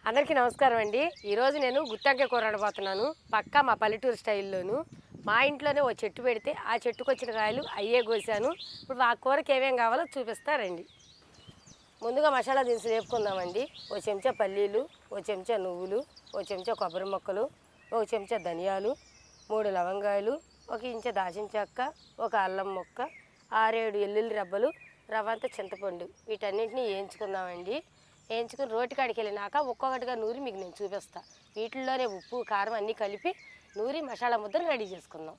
అందరికీ నమస్కారం అండి. ఈరోజు నేను గుత్తొంకాయ కూర వండబోతున్నాను. పక్కా మా పల్లెటూరు స్టైల్లోను. మా ఇంట్లోనే ఓ చెట్టు పెడితే ఆ చెట్టుకు వచ్చిన కాయలు అయ్యే కోసాను. ఇప్పుడు ఆ కూరకి ఏమేం కావాలో చూపిస్తారండి. ముందుగా మసాలా దినుసులు వేపుకుందామండి. ఓ చెంచా పల్లీలు, ఓ చెంచా నువ్వులు, ఓ చెంచా కొబ్బరి ముక్కలు, ఒక చెంచా ధనియాలు, 3 లవంగాయలు, ఒక ఇంచు దాల్చిన చెక్క, ఒక అల్లం ముక్క, 6-7 ఎల్లుల్లి రెబ్బలు, రవ్వంత చింతపండు వీటన్నింటినీ వేయించుకుందామండి. వేయించుకుని రోటి కాడికి వెళ్ళినాక ఒక్కొక్కటిగా నూరి మీకు నేను చూపిస్తాను. వీటిల్లోనే ఉప్పు కారం అన్నీ కలిపి నూరి మసాలా ముద్దను రెడీ చేసుకుందాం.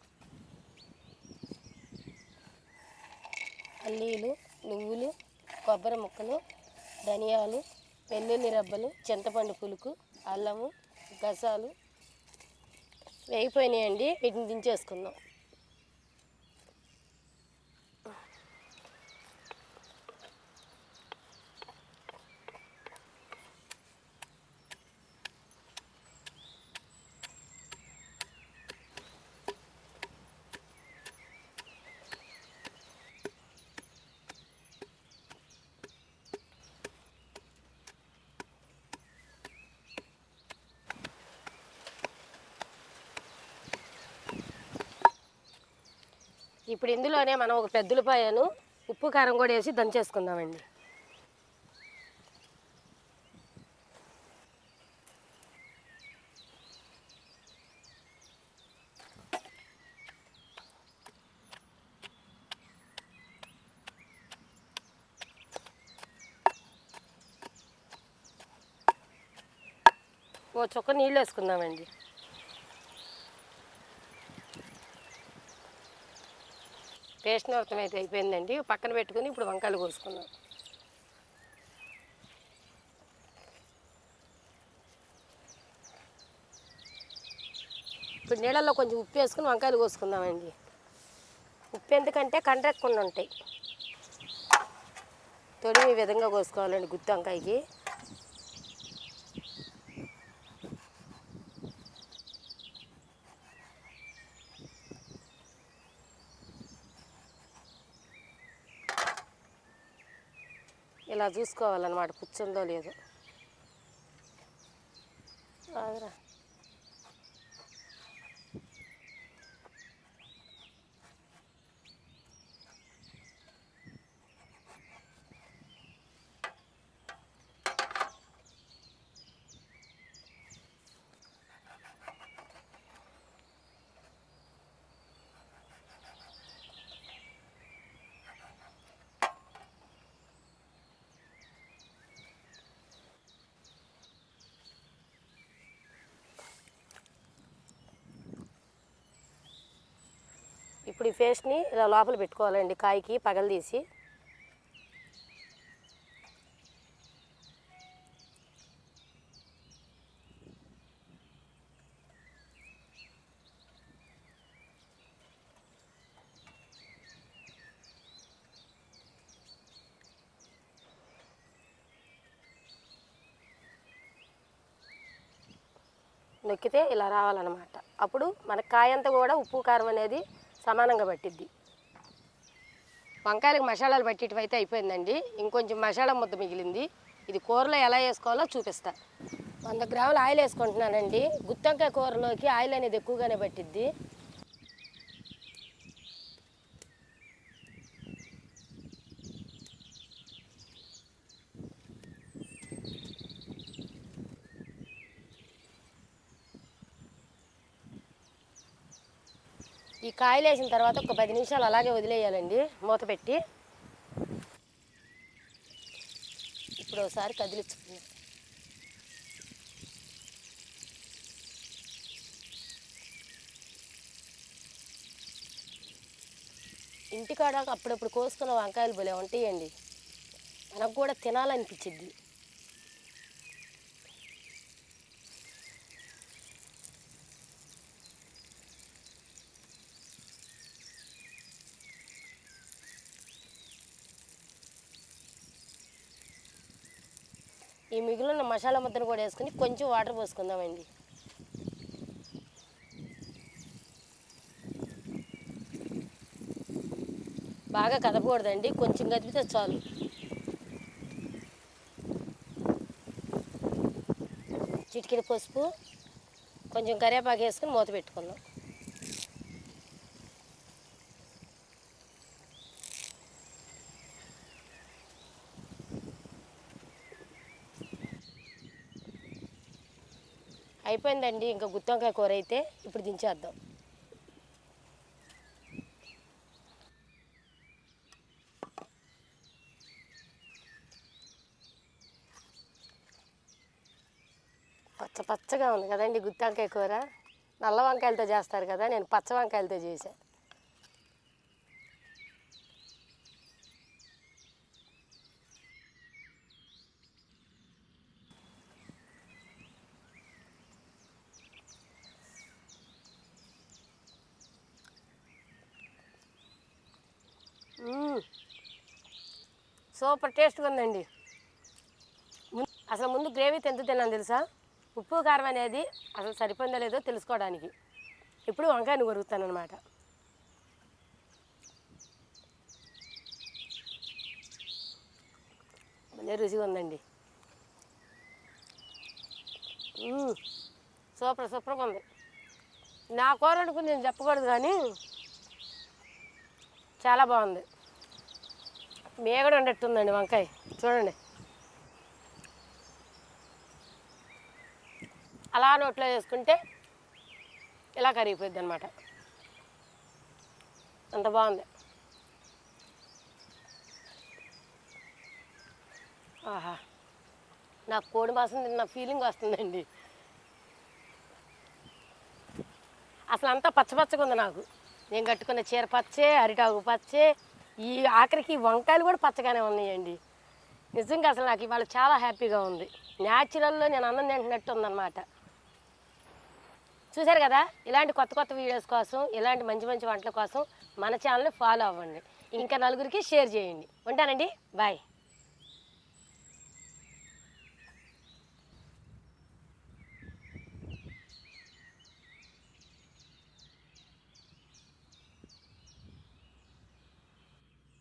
పల్లీలు, నువ్వులు, కొబ్బరి ముక్కలు, ధనియాలు, వెల్లుల్లి రెబ్బలు, చింతపండు పులుకు, అల్లము, గసాలు వేగిపోయినాయండి. వీటిని దించేసుకుందాం. ఇప్పుడు ఇందులోనే మనం ఒక పెద్ద ఉల్లిపాయను ఉప్పు కారం కూడా వేసి దంచేసుకుందామండి. ఓ చుక్క నీళ్ళు వేసుకుందామండి. పేస్ట్ మొత్తం అయితే అయిపోయిందండి. పక్కన పెట్టుకుని ఇప్పుడు వంకాయలు కోసుకుందాం. ఇప్పుడు నీళ్ళల్లో కొంచెం ఉప్పు వేసుకుని వంకాయలు కోసుకుందామండి. ఉప్పు ఎందుకంటే కండ్రెక్కకుండా ఉంటాయి. తొడిమి ఈ విధంగా కోసుకోవాలండి గుత్తి వంకాయకి. ఇలా చూసుకోవాలన్నమాట, పుచ్చుందో లేదో. ఆగరా. ఇప్పుడు ఈ పేస్ట్ని ఇలా లోపల పెట్టుకోవాలండి, కాయకి పగలు తీసి. నొక్కితే ఇలా రావాలన్నమాట. అప్పుడు మన కాయంతా కూడా ఉప్పు కారం అనేది సమానంగా పట్టిద్ది. వంకాయలకు మసాలాలు పట్టేటివైతే అయిపోయిందండి. ఇంకొంచెం మసాలా ముద్ద మిగిలింది. ఇది కూరలో ఎలా వేసుకోవాలో చూపిస్తా. 100 గ్రాముల ఆయిల్ వేసుకుంటున్నానండి. గుత్తొంకాయ కూరలోకి ఆయిల్ అనేది ఎక్కువగానే పట్టిద్ది. ఈ కాయలు వేసిన తర్వాత ఒక 10 నిమిషాలు అలాగే వదిలేయాలండి మూత పెట్టి. ఇప్పుడు ఒకసారి కదిలించుకుందాం. ఇంటికాడ అప్పుడప్పుడు కోసుకున్న వంకాయలు భలే ఉంటాయండి. మనకు కూడా తినాలనిపించిద్ది. ఈ మిగిలిన మసాలా ముద్దను కూడా వేసుకుని కొంచెం వాటర్ పోసుకుందామండి. బాగా కదపకూడదండి, కొంచెం కదిపితే చాలు. చిటికెడు పసుపు, కొంచెం కరివేపాకు వేసుకుని మూత పెట్టుకుందాం. అయిపోయిందండి ఇంకా గుత్తి వంకాయ కూర అయితే. ఇప్పుడు దించేద్దాం. పచ్చగా ఉంది కదండి గుత్తి వంకాయ కూర. నల్ల వంకాయలతో చేస్తారు కదా, నేను పచ్చ వంకాయలతో చేశాను. సూపర్ టేస్ట్గా ఉందండి. అసలు ముందు గ్రేవీ ఎంత తిన్నాను తెలుసా? ఉప్పు కారం అనేది అసలు సరిపోయిందో లేదో తెలుసుకోవడానికి. ఇప్పుడు వంకాయను కొరుకుతాను అనమాట. భలే రుచిగా ఉందండి. సూపర్గా ఉంది. నా కూర అనుకుని నేను చెప్పకూడదు కానీ చాలా బాగుంది. మేగడ ఉండట్టుందండి వంకాయ, చూడండి. అలా నోట్లో వేసుకుంటే ఇలా కరిగిపోద్ది అనమాట. అంత బాగుంది. ఆహా, నాకు కోడి మాసం తిన్న ఫీలింగ్ వస్తుందండి. అసలు అంతా పచ్చగా ఉంది నాకు. నేను కట్టుకున్న చీర పచ్చే, అరిటాకు పచ్చే, ఈ ఆఖరికి వంకాయలు కూడా పచ్చగానే ఉన్నాయండి. నిజంగా అసలు నాకు ఇవాళ చాలా హ్యాపీగా ఉంది. న్యాచురల్లో నేను అన్నం తింటున్నట్టు ఉందన్నమాట. చూశారు కదా, ఇలాంటి కొత్త వీడియోస్ కోసం, ఇలాంటి మంచి వంటల కోసం మన ఛానల్ని ఫాలో అవ్వండి. ఇంకా నలుగురికి షేర్ చేయండి. ఉంటానండి, బాయ్.